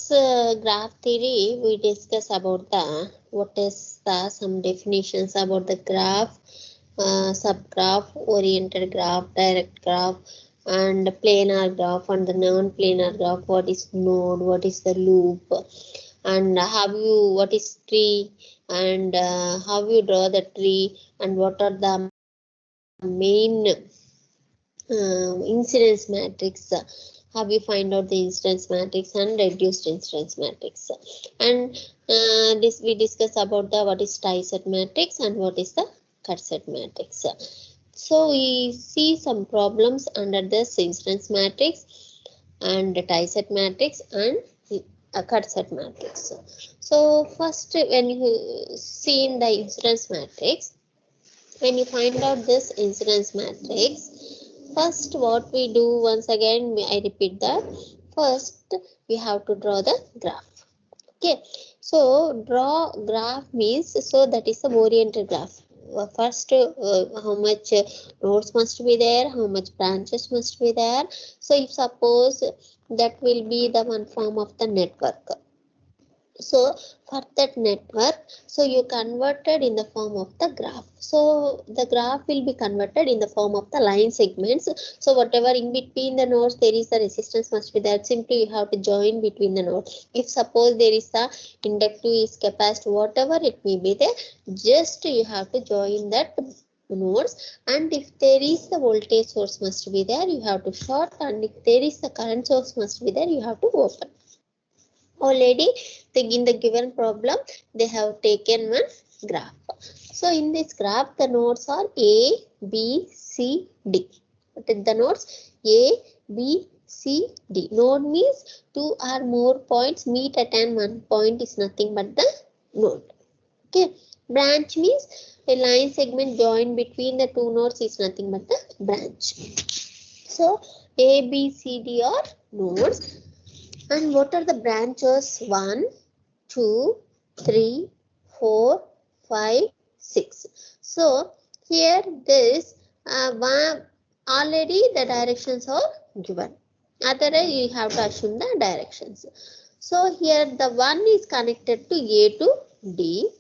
this graph theory, we discuss about the what is the some definitions about the graph, subgraph, oriented graph, direct graph, and planar graph and the non-planar graph. What is node? What is the loop? And what is tree? And how you draw the tree? And what are the main incidence matrix? How we find out the incidence matrix and reduced incidence matrix, and this we discuss about the what is tie set matrix and what is the cut set matrix. So we see some problems under this incidence matrix and the tie set matrix and a cut set matrix. So first, when you see in the incidence matrix, when you find out this incidence matrix, first what we do, once again I repeat that, first we have to draw the graph. Okay, so draw graph means, so that is the oriented graph. First, how much nodes must be there, how much branches must be there. So if suppose that will be the one form of the network. So for that network, so you converted in the form of the graph. So the graph will be converted in the form of the line segments. So whatever in between the nodes there is the resistance must be there. Simply you have to join between the nodes. If suppose there is the inductive is capacitive, whatever it may be there, just you have to join that nodes. And if there is the voltage source must be there, you have to short, and if there is the current source must be there, you have to open. Already in the given problem they have taken one graph. So in this graph the nodes are A, B, C, D. What is the nodes? A, B, C, D. Node means two or more points meet at an one point is nothing but the node. Okay. Branch means a line segment joined between the two nodes is nothing but the branch. So A, B, C, D are nodes. And what are the branches? 1, 2, 3, 4, 5, 6. So here this one, already the directions are given. Otherwise you have to assume the directions. So here the 1 is connected to A to D,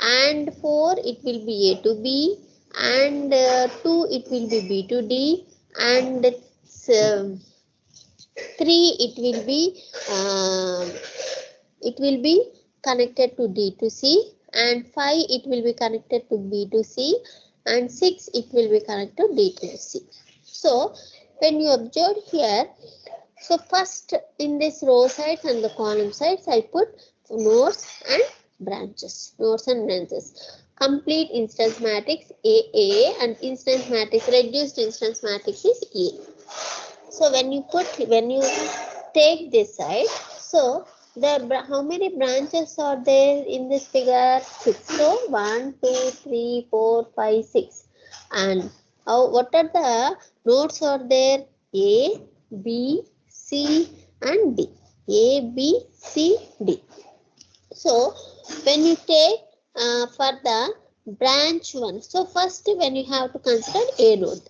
and 4 it will be A to B, and 2 it will be B to D, and 3 it will be connected to D to C, and 5 it will be connected to B to C, and 6 it will be connected to D to C. So when you observe here, so first in this row sides and the column sides I put nodes and branches. Nodes and branches. Complete instance matrix AA, and instance matrix, reduced instance matrix is A. So when you take this side, so how many branches are there in this figure? 6. So 1, 2, 3, 4, 5, 6. And what are the nodes are there? A, B, C, and D. A, B, C, D. So when you take for the branch one, so first when you have to consider A node.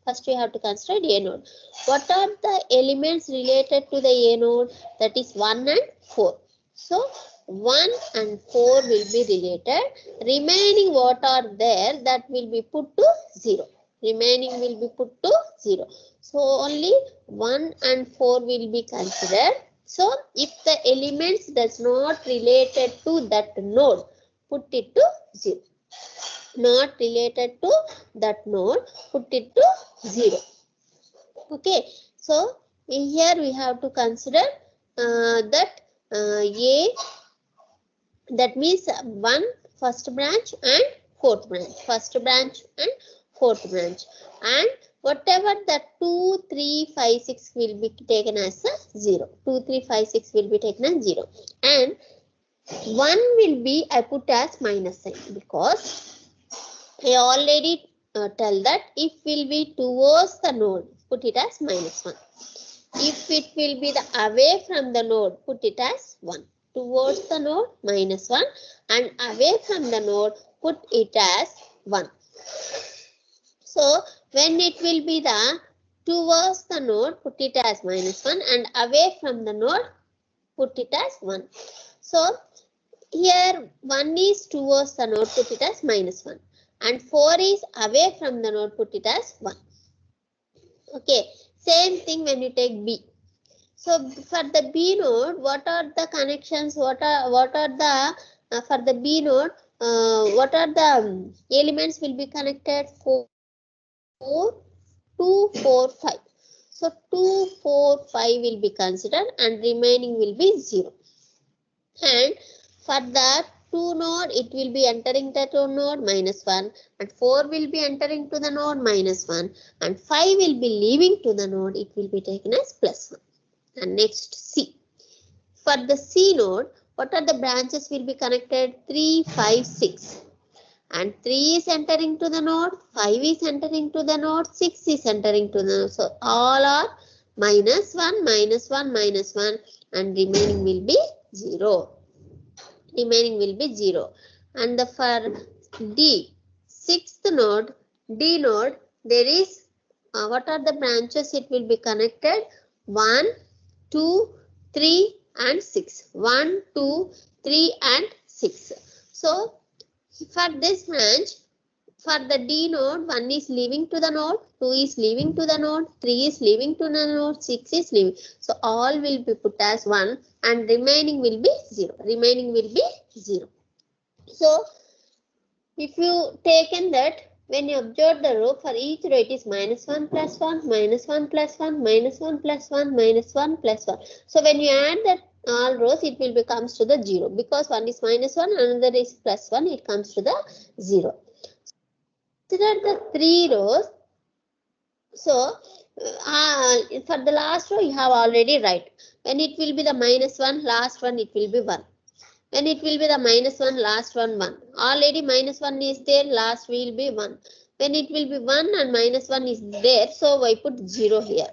First you have to consider A node. What are the elements related to the A node? That is 1 and 4. So 1 and 4 will be related. Remaining what are there, that will be put to 0. Remaining will be put to 0. So only 1 and 4 will be considered. So if the elements does not related to that node, put it to 0. Not related to that node, put it to 0. Okay, so here we have to consider that A, that means 1 first branch and 4th branch. First branch and 4th branch. And whatever that 2, 3, 5, 6 will be taken as a 0. 2, 3, 5, 6 will be taken as 0. And 1 will be, I put as minus sign, because I already tell that if will be towards the node, put it as minus 1. If it will be the away from the node, put it as 1. Towards the node, minus 1, and away from the node, put it as 1. So when it will be the towards the node, put it as minus 1, and away from the node, put it as 1. So here 1 is towards the node, put it as -1. And 4 is away from the node, put it as 1. Okay, same thing when you take B. So for the B node, what are the connections? What are the for the B node? What are the elements will be connected? 4, 2, 4, 5. So 2, 4, 5 will be considered, and remaining will be 0. And for the 2 node, it will be entering the 2 node -1, and 4 will be entering to the node -1, and 5 will be leaving to the node. It will be taken as +1. And next C. For the C node, what are the branches will be connected? 3, 5, 6. And 3 is entering to the node, 5 is entering to the node, 6 is entering to the node. So all are -1, -1, -1, and remaining will be 0. Remaining will be 0. And for D, 6th node, D node, there is what are the branches it will be connected? 1, 2, 3 and 6. 1, 2, 3 and 6. So for this branch, for the D node, 1 is leaving to the node, 2 is leaving to the node, 3 is leaving to the node, 6 is leaving. So all will be put as 1, and remaining will be 0. Remaining will be 0. So if you taken that, when you observe the row, for each row it is -1 + 1, -1 + 1, -1 + 1, -1 + 1. So when you add that all rows, it will becomes to the 0, because one is -1, another is +1, it comes to the 0. Consider the 3 rows. So for the last row, you have already write. When it will be the -1, last one it will be 1. When it will be the -1, last one 1. Already -1 is there, last will be 1. When it will be 1 and -1 is there, so I put 0 here.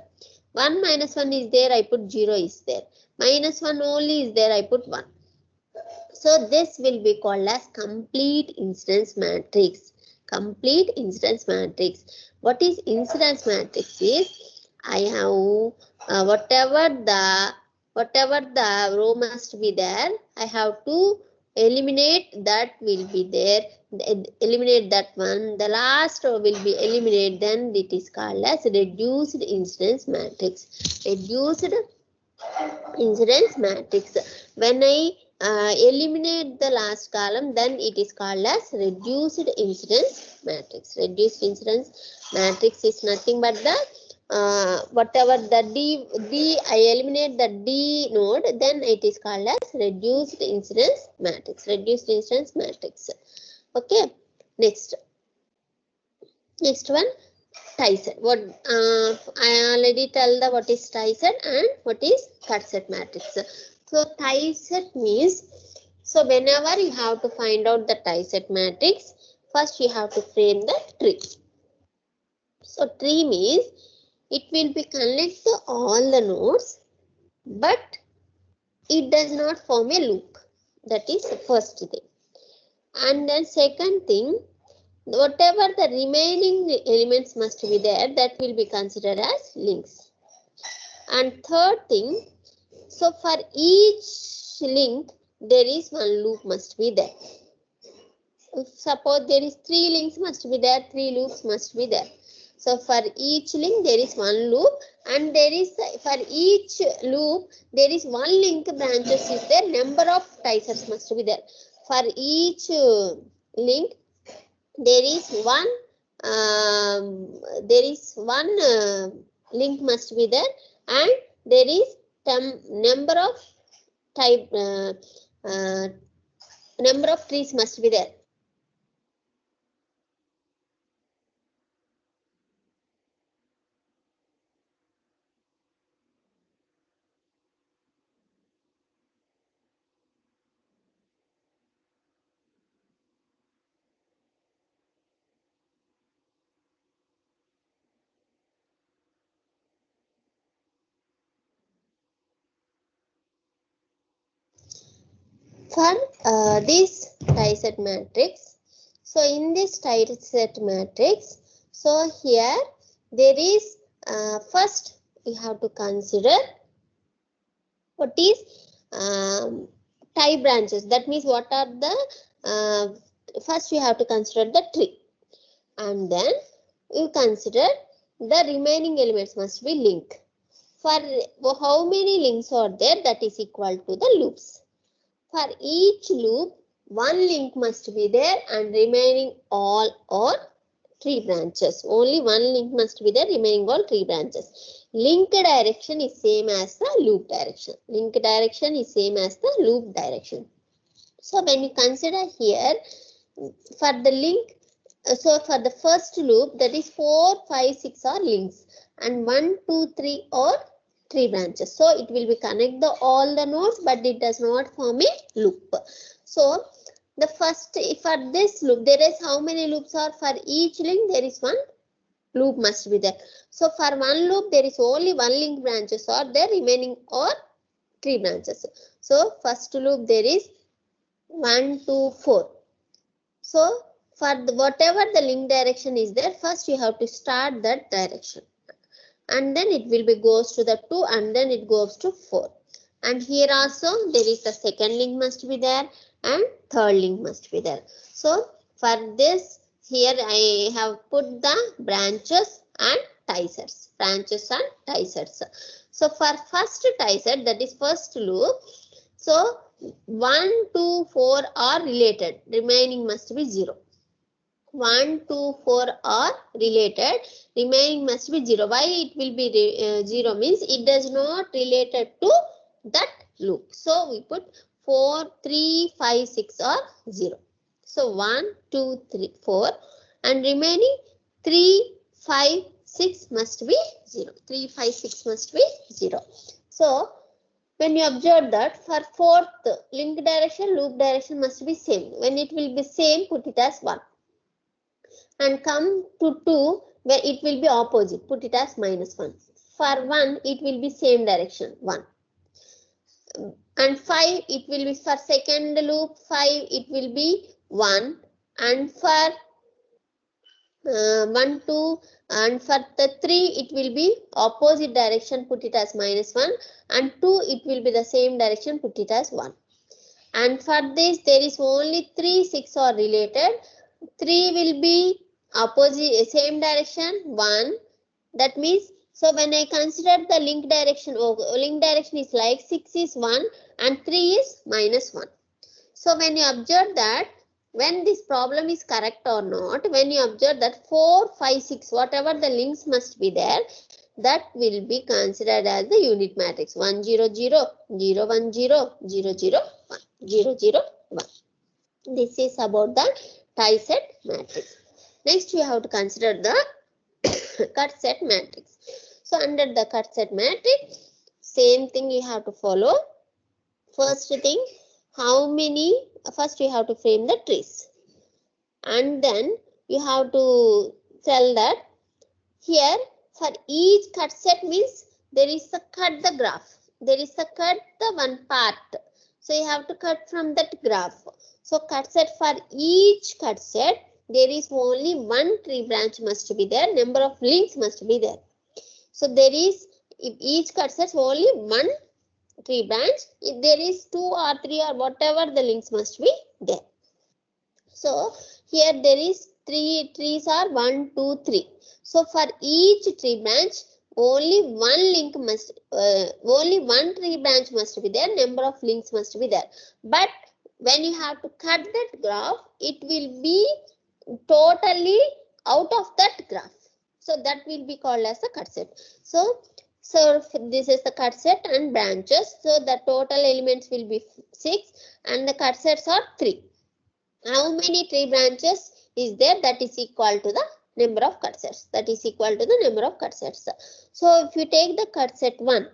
1 -1 is there, I put 0 is there. -1 only is there, I put 1. So this will be called as complete incidence matrix. Complete incidence matrix. What is incidence matrix is, I have whatever the row must be there, I have to eliminate that will be there, eliminate that one, the last row will be eliminated, then it is called as reduced incidence matrix. Reduced incidence matrix. When I eliminate the last column, then it is called as reduced incidence matrix. Reduced incidence matrix is nothing but the whatever the D I eliminate the D node, then it is called as reduced incidence matrix. Reduced incidence matrix. Okay. Next one, tie set. What I already tell the what is tie set and what is cut set matrix. So tie set means, so whenever you have to find out the tie set matrix, first you have to frame the tree. So tree means it will be connect to all the nodes, but it does not form a loop. That is the first thing. And then second thing, whatever the remaining elements must be there, that will be considered as links. And third thing, so for each link, there is one loop must be there. If suppose there is 3 links must be there, 3 loops must be there. So for each link there is one loop, and there is for each loop there is one link branches is there, number of tie sets must be there. For each link there is one link must be there, and there is number of trees must be there. For this tie set matrix, so in this tie set matrix, so here there is first you have to consider what is tie branches. That means what are the first you have to consider the tree, and then you consider the remaining elements must be linked. For how many links are there, that is equal to the loops. For each loop, one link must be there and remaining all are tree branches. Only one link must be there, remaining all tree branches. Link direction is same as the loop direction. Link direction is same as the loop direction. So when you consider here, for the link, so for the first loop, that is 4, 5, 6 are links, and 1, 2, 3 are tree branches. So it will be connect the all the nodes, but it does not form a loop. So the first, for this loop, there is how many loops are for each link? There is one loop must be there. So for one loop, there is only one link branches or there, remaining or tree branches. So first loop there is 1, 2, 4. So for the, whatever the link direction is there, first you have to start that direction, and then it will be goes to the 2, and then it goes to 4. And here also there is the second link must be there and third link must be there. So for this, here I have put the branches and tie sets. Branches and tie sets. So for first tie set, that is first loop. So 1, 2, 4 are related. Remaining must be 0. 1, 2, 4 are related. Remaining must be 0. Why it will be 0 means it does not related to that loop. So we put 4, 3, 5, 6 are 0. So 1, 2, 3, 4 and remaining 3, 5, 6 must be 0. 3, 5, 6 must be 0. So when you observe that for fourth link direction, loop direction must be same. When it will be same, put it as 1. And come to 2, where it will be opposite, put it as -1. For 1, it will be same direction, 1. And 5, it will be for second loop, 5, it will be 1. And for 1, 2, and for the 3, it will be opposite direction, put it as -1. And 2, it will be the same direction, put it as 1. And for this, there is only 3, 6 are related. 3 will be opposite, same direction, 1. That means, so when I consider the link direction, link direction is like 6 is 1 and 3 is -1. So when you observe that, when this problem is correct or not, when you observe that 4, 5, 6, whatever the links must be there, that will be considered as the unit matrix 1, 0, 0, 0, 1, 0, 0, 0, 1, 0, 0, 1. This is about the tie set matrix. Next, you have to consider the cut set matrix. So under the cut set matrix, same thing you have to follow. First thing, how many, first you have to frame the trees. And then you have to tell that here for each cut set means there is a cut the graph. There is a cut the one part. So you have to cut from that graph. So cut set, for each cut set, there is only one tree branch must be there. Number of links must be there. So there is, if each cut set only one tree branch. If there is 2 or 3 or whatever, the links must be there. So here there is 3 trees are 1, 2, 3. So for each tree branch, only one link must, only one tree branch must be there. Number of links must be there. But when you have to cut that graph, it will be totally out of that graph. So that will be called as the cut set. So this is the cut set and branches. So the total elements will be 6 and the cut sets are 3. How many tree branches is there? That is equal to the number of cut sets. That is equal to the number of cut sets. So if you take the cut set 1,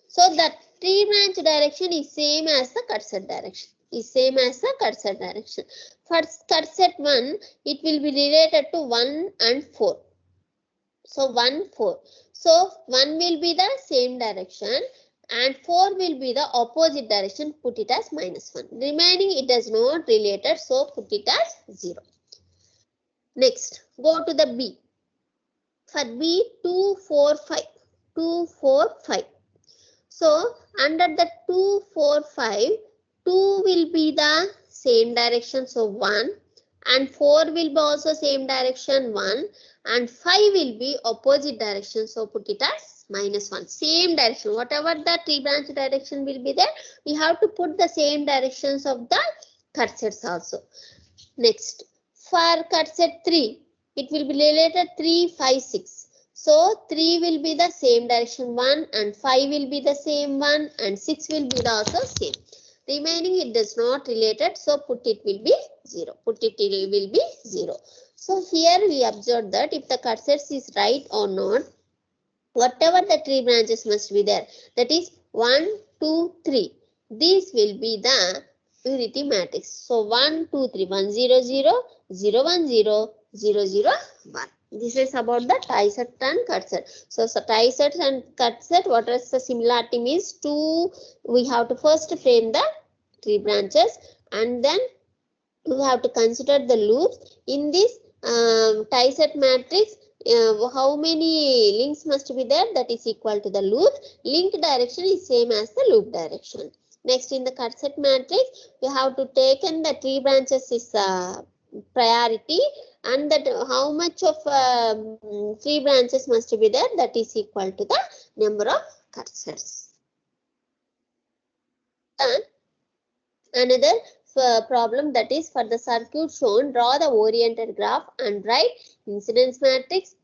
so the tree branch direction is same as the cut set direction. Is same as the cut set direction. For cut set 1, it will be related to 1 and 4. So 1, 4. So 1 will be the same direction and 4 will be the opposite direction. Put it as -1. Remaining it is not related, so put it as 0. Next, go to the B. For B, 2, 4, 5. 2, 4, 5. So under the 2, 4, 5, 2 will be the same direction, so 1, and 4 will be also same direction, 1, and 5 will be opposite direction, so put it as -1. Same direction, whatever the tree branch direction will be there, we have to put the same directions of the cursors also. Next, for cursor 3, it will be related 3, 5, 6. So 3 will be the same direction 1, and 5 will be the same 1, and 6 will be the also same. Remaining it does not related, so put it will be 0. Put it will be 0. So here we observe that if the cursors is right or not, whatever the tree branches must be there, that is 1, 2, 3. These will be the unity matrix. So 1, 2, 3, 1, 0, 0, 0, 1, 0, 0, 0, 1. This is about the tie set and cut set. So tie set and cut set, what is the similarity means? We have to first frame the tree branches, and then we have to consider the loops. In this tie set matrix, how many links must be there? That is equal to the loop. Link direction is same as the loop direction. Next, in the cut set matrix, we have to take in the tree branches is priority, and that how much of tree branches must be there, that is equal to the number of cursors. And another problem, that is for the circuit shown, draw the oriented graph and write incidence matrix,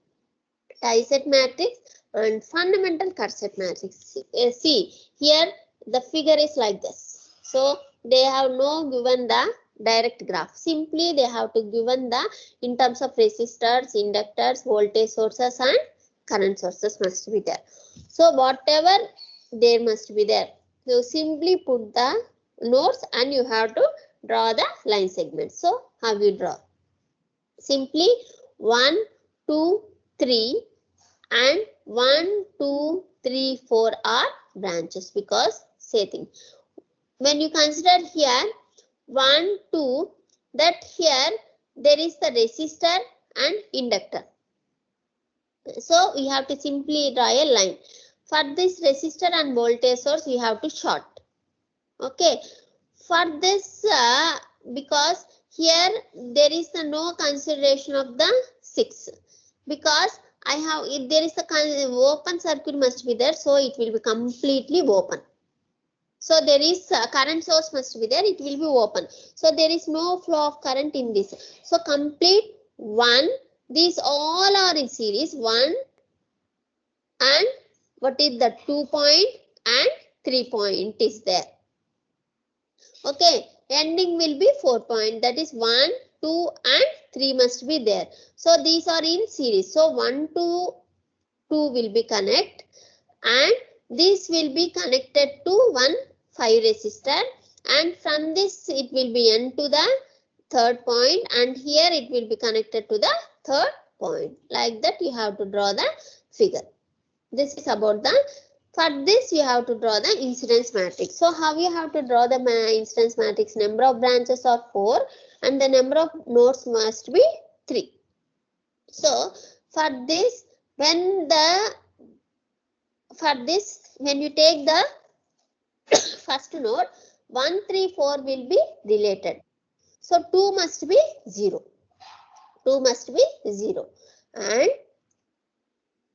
tie set matrix, and fundamental cut set matrix. See here the figure is like this. So they have no given the direct graph. Simply they have to given the in terms of resistors, inductors, voltage sources, and current sources must be there. So whatever there must be there, so simply put the nodes and you have to draw the line segments. So how you draw? Simply 1, 2, 3 and 1, 2, 3, 4 are branches, because same thing. When you consider here 1, 2, that here there is the resistor and inductor. So we have to simply draw a line. For this resistor and voltage source, we have to short. Okay. For this, because here there is no consideration of the 6, because I have, if there is a open circuit must be there, so it will be completely open. So there is a current source must be there, it will be open. So there is no flow of current in this. So complete 1, these all are in series, 1 and what is the 2 point and 3 point is there. Okay, ending will be 4 point, that is 1, 2 and 3 must be there. So these are in series. So 1, 2, 2 will be connect, and this will be connected to 1, 5 resistor, and from this it will be end to the third point, and here it will be connected to the third point. Like that you have to draw the figure. This is about the, for this you have to draw the incidence matrix. So how you have to draw the incidence matrix? Number of branches are 4 and the number of nodes must be 3. So for this, when you take the first node, 1, 3, 4 will be related. So 2 must be 0. 2 must be 0. And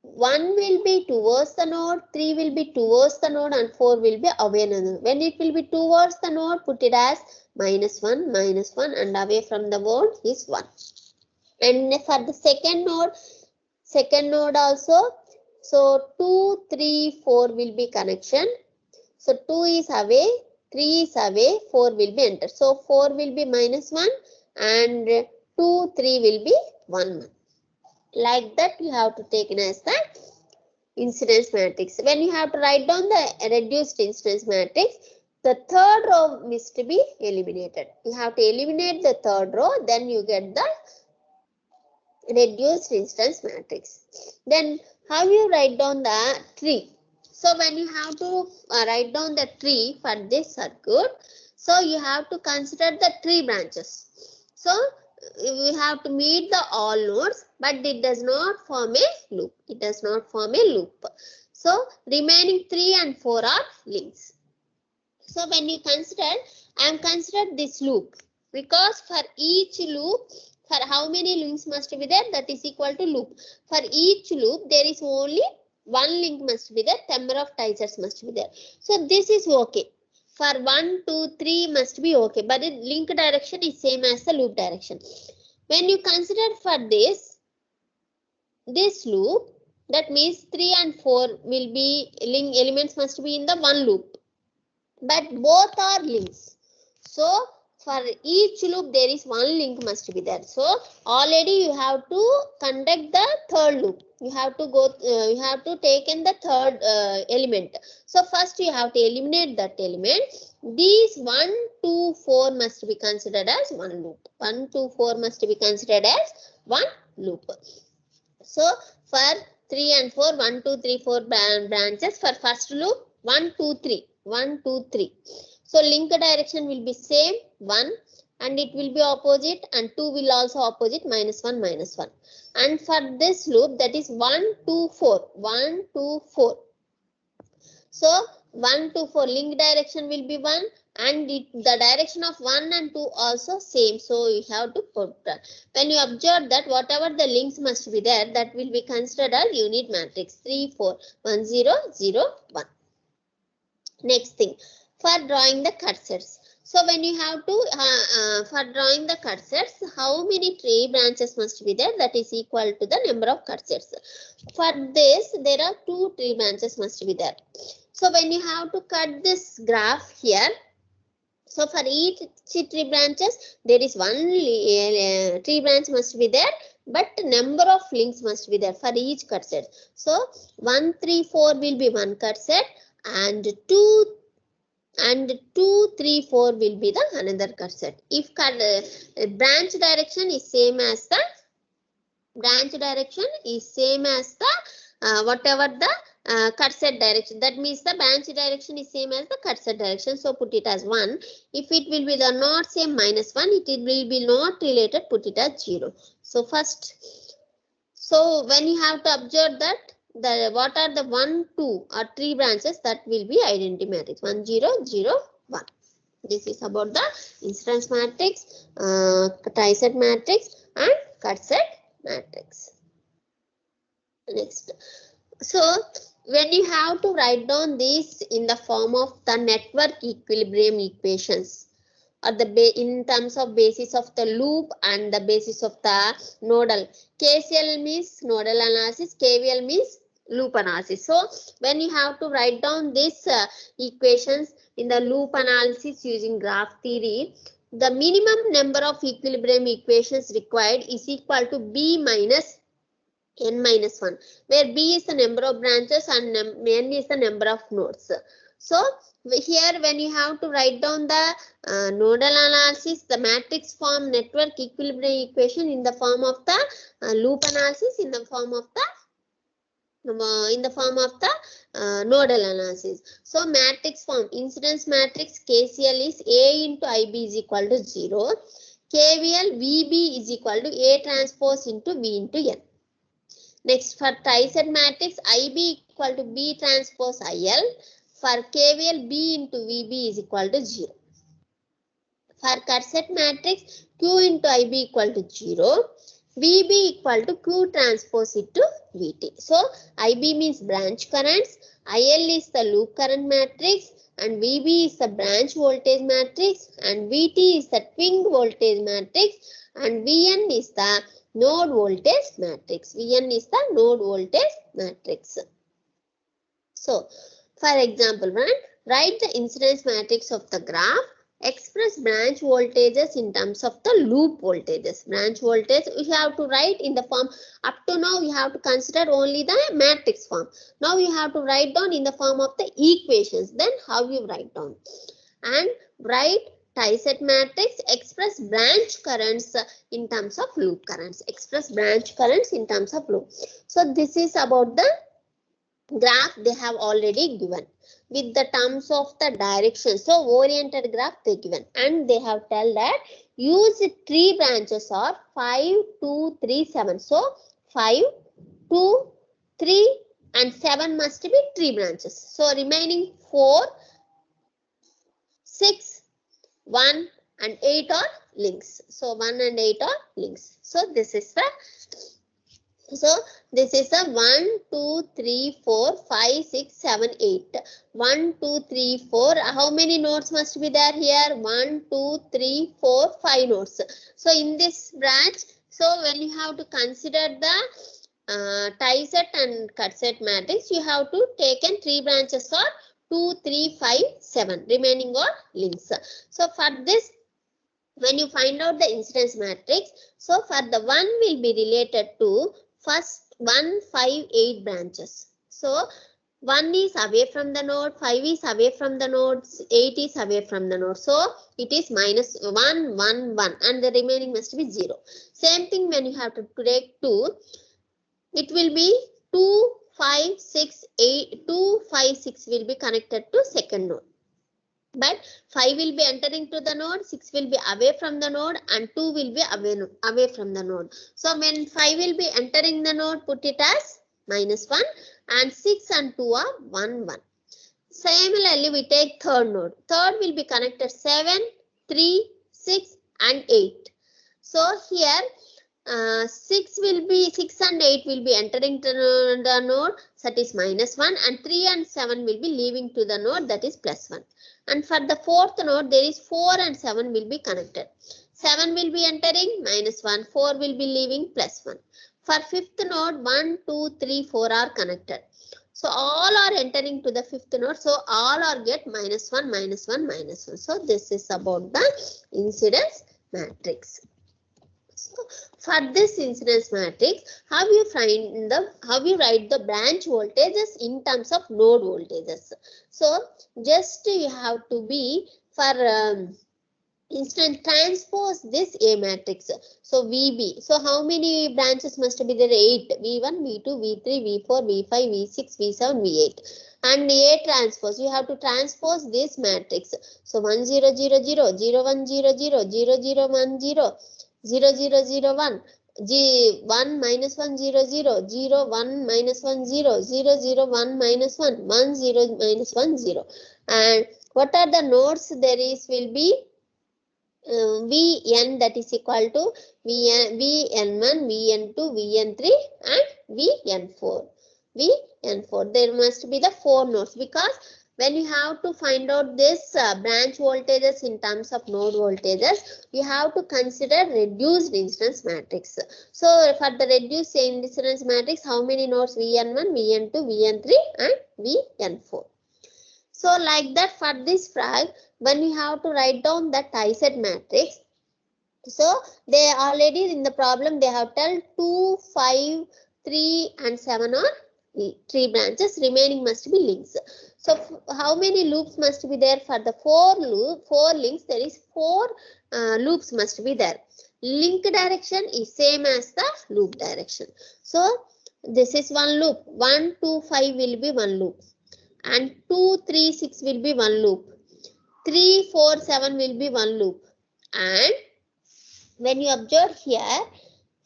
1 will be towards the node, 3 will be towards the node, and 4 will be away the node. When it will be towards the node, put it as -1, -1, and away from the node is 1. And for the second node also, so 2, 3, 4 will be connection. So 2 is away, 3 is away, 4 will be entered. So 4 will be -1 and 2, 3 will be 1, 1. Like that you have to take it as the incidence matrix. When you have to write down the reduced incidence matrix, the third row is to be eliminated. You have to eliminate the third row, then you get the reduced incidence matrix. Then how you write down the tree? So when you have to write down the tree for this circuit, so you have to consider the tree branches. So we have to meet the all nodes, but it does not form a loop. It does not form a loop. So remaining 3 and 4 are links. So when you consider, I am considered this loop, because for each loop, for how many links must be there, that is equal to loop. For each loop there is only one link must be there, number of tie sets must be there. So this is okay. For 1, 2, 3 must be okay, but the link direction is same as the loop direction. When you consider for this loop, that means 3 and 4 will be link elements must be in the one loop, but both are links. So for each loop there is one link must be there. So already you have to conduct the third loop. You have to go. You have to take in the third element. So first you have to eliminate that element. These 1, 2, 4 must be considered as one loop. 1, 2, 4 must be considered as one loop. So for 3 and 4, 1, 2, 3, 4 branches. For first loop 1, 2, 3. 1, 2, 3. So link direction will be same 1, and it will be opposite, and 2 will also opposite, -1, -1. And for this loop, that is 1, 2, 4. 1, 2, 4. So 1, 2, 4 link direction will be 1, and the direction of 1 and 2 also same. So you have to put that. When you observe that whatever the links must be there, that will be considered as unit matrix 3, 4, 1, 0, 0, 1. Next thing, for drawing the cursors. So when you have to, for drawing the cursors, how many tree branches must be there? That is equal to the number of cursors. For this, there are 2 tree branches must be there. So when you have to cut this graph here, so for each tree branches, there is one tree branch must be there, but number of links must be there for each cursor. So 1, 3, 4 will be one cursor, and 2, 3, 4 will be the another cursor. If branch direction is same as the whatever the cursor direction, that means the branch direction is same as the cursor direction. So put it as 1. If it will be the not same, -1. It will be not related, put it as 0. So first, so when you have to observe that, what are the 1, 2 or 3 branches, that will be identity matrix 1, 0, 0, 1. This is about the incidence matrix, tie-set matrix, and cut-set matrix. Next, so when you have to write down these in the form of the network equilibrium equations, or in terms of basis of the loop and the basis of the nodal. KCL means nodal analysis, KVL means loop analysis. So when you have to write down these equations in the loop analysis using graph theory, the minimum number of equilibrium equations required is equal to B minus n minus 1, where B is the number of branches and n is the number of nodes. So here when you have to write down the nodal analysis, the matrix form network equilibrium equation in the form of the loop analysis, in the form of the nodal analysis. So matrix form, incidence matrix KCL is A into IB is equal to 0. KVL VB is equal to A transpose into V into N. Next, for tie-set matrix, IB equal to B transpose IL. For KVL, B into VB is equal to 0. For cut-set matrix, Q into IB equal to 0. VB equal to Q transpose into VT. So, IB means branch currents, IL is the loop current matrix, and VB is the branch voltage matrix, and VT is the twin voltage matrix, and VN is the node voltage matrix. VN is the node voltage matrix. So, for example, write the incidence matrix of the graph. Express branch voltages in terms of the loop voltages. Branch voltage we have to write in the form. Up to now we have to consider only the matrix form. Now we have to write down in the form of the equations. Then how you write down? And write tie-set matrix, express branch currents in terms of loop currents. Express branch currents in terms of loop. So this is about the graph they have already given with the terms of the direction. So oriented graph they given, and they have tell that use 3 branches of 5, 2, 3, 7. So 5, 2, 3 and 7 must be tree branches. So remaining 4, 6, 1 and 8 are links. So 1 and 8 are links. So this is a 1, 2, 3, 4, 5, 6, 7, 8. 1, 2, 3, 4. How many nodes must be there here? 1, 2, 3, 4, 5 nodes. So in this branch, so when you have to consider the tie set and cut set matrix, you have to take in 3 branches or 2, 3, 5, 7. Remaining are links. So for this, when you find out the incidence matrix, so for the 1 will be related to first 1, 5, 8 branches. So 1 is away from the node, 5 is away from the node, 8 is away from the node. So it is minus 1, 1, 1 and the remaining must be 0. Same thing when you have to take 2, it will be 2, 5, 6, 8, 2, 5, 6 will be connected to second node. But 5 will be entering to the node, 6 will be away from the node and 2 will be away from the node. So when 5 will be entering the node, put it as minus 1 and 6 and 2 are 1, 1. Similarly, we take third node. Third will be connected 7, 3, 6 and 8. So here 6 and 8 will be entering to the node, that is minus 1 and 3 and 7 will be leaving to the node, that is plus 1. And for the fourth node, there is 4 and 7 will be connected. 7 will be entering, minus 1, 4 will be leaving, plus 1. For fifth node, 1, 2, 3, 4 are connected. So all are entering to the fifth node. So all are get minus 1, minus 1, minus 1. So this is about the incidence matrix. So for this incidence matrix, how you write the branch voltages in terms of node voltages. So just you have to be for instance transpose this A matrix. So VB. So how many branches must be there? 8. V1, V2, V3, V4, V5, V6, V7, V8. And A transpose, you have to transpose this matrix. So 1 0 0 0, 0 1 0 0, 0 0 1 0, 0 0 0 1, G1 minus 1 0 0, 0 1 minus 1 0, 0 0 1 minus 1, 1 0 minus 1 0. And what are the nodes there is will be Vn, that is equal to Vn1, Vn2, Vn3 and Vn4. Vn4. There must be the 4 nodes because when you have to find out this branch voltages in terms of node voltages, you have to consider reduced incidence matrix. So for the reduced incidence matrix, how many nodes? Vn1, Vn2, Vn3 and Vn4. So like that for this frag, when you have to write down the tie set matrix, so they already in the problem they have told 2, 5, 3 and 7 are 3 branches, remaining must be links. So how many loops must be there? For the 4 links, there is 4 loops must be there. Link direction is same as the loop direction. So this is one loop. 1, 2, 5 will be one loop. And 2, 3, 6 will be one loop. 3, 4, 7 will be one loop. And when you observe here,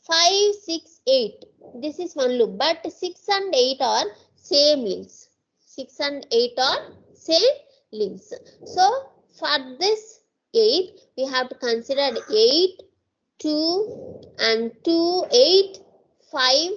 5, 6, 8, this is one loop. But 6 and 8 are same links. 6 and 8 are same links. So for this 8, we have to consider 8, 2 and 2, 8, 5,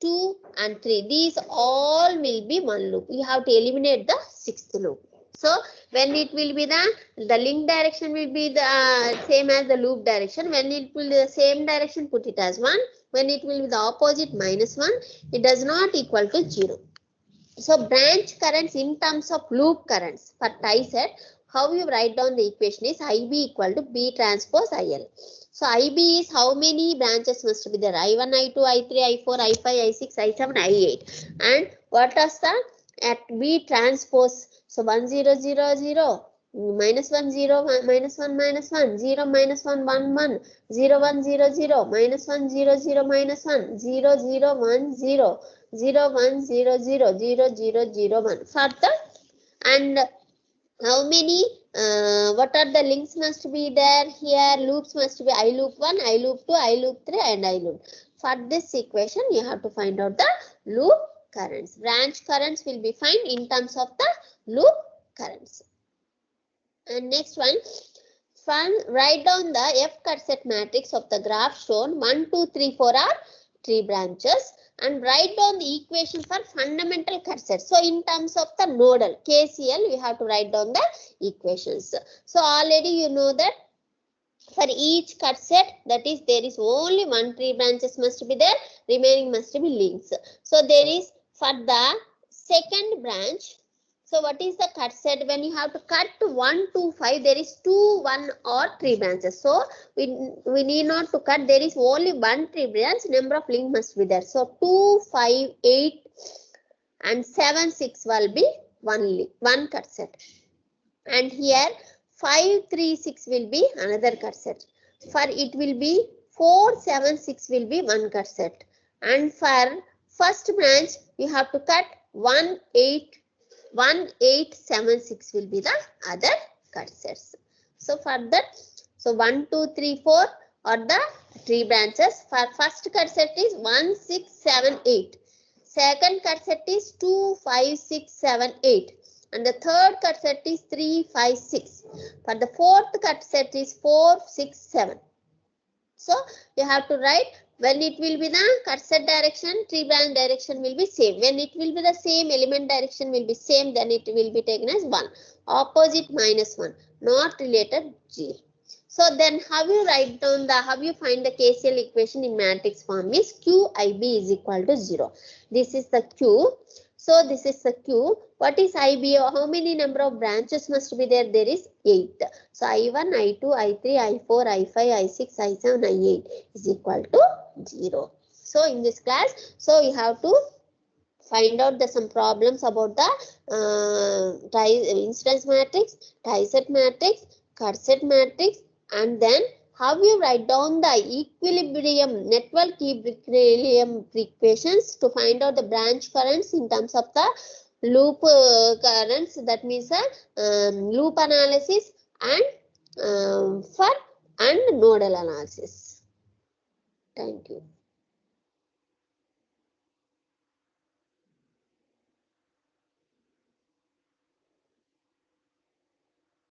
2 and 3. These all will be one loop. You have to eliminate the 6th loop. So when it will be the link direction will be the same as the loop direction. When it will be the same direction, put it as 1. When it will be the opposite, minus 1, it does not equal to 0. So branch currents in terms of loop currents for tie set, how you write down the equation is IB equal to B transpose IL. So IB is how many branches must be there? I1, I2, I3, I4, I5, I6, I7, I8. And what is the at B transpose? So 1 0 0 0, minus 1 0, minus 1 minus 1, 0 minus 1 1 1, 0 1 0 0, minus 1 0 0 minus 1, 0 0 1 0, 0 1 0 0, 0 0 0 1. Further, and how many what are the links must be there here? Loops must be I loop 1, I loop 2, I loop 3 and I loop. For this equation, you have to find out the loop currents. Branch currents will be found in terms of the loop currents. And next one, write down the F cut set matrix of the graph shown 1, 2, 3, 4 are 3 branches, and write down the equation for fundamental cut set. So in terms of the nodal KCL, we have to write down the equations. So already you know that for each cut set, that is there is only 1 tree branches must be there, remaining must be links. So there is for the second branch. So what is the cut set? When you have to cut 1, 2, 5, there is 2, 1 or 3 branches. So we need not to cut. There is only 1 tree branch. Number of link must be there. So 2, 5, 8 and 7, 6 will be one cut set. And here 5, 3, 6 will be another cut set. For it will be 4, 7, 6 will be one cut set. And for first branch, you have to cut 1, 8, 8, 7, 6 will be the other cut sets. So for that, so 1, 2, 3, 4 are the 3 branches. For first cut set is 1, 6, 7, 8. Second cut set is 2, 5, 6, 7, 8. And the third cut set is 3, 5, 6. For the fourth cut set is 4, 6, 7. So you have to write when it will be the cut set direction, tree branch direction will be same. When it will be the same, element direction will be same, then it will be taken as 1. Opposite -1. Not related 0. So then how you write down the, how you find the KCL equation in matrix form is QIB is equal to 0. This is the Q. So this is the Q. What is IB? How many number of branches must be there? There is 8. So I1, I2, I3, I4, I5, I6, I7, I8 is equal to 0. So in this class, so you have to find out some problems about the incidence matrix, tie set matrix, cut set matrix, and then how you write down the equilibrium, network equilibrium equations to find out the branch currents in terms of the loop currents, that means loop analysis and nodal analysis. Thank you.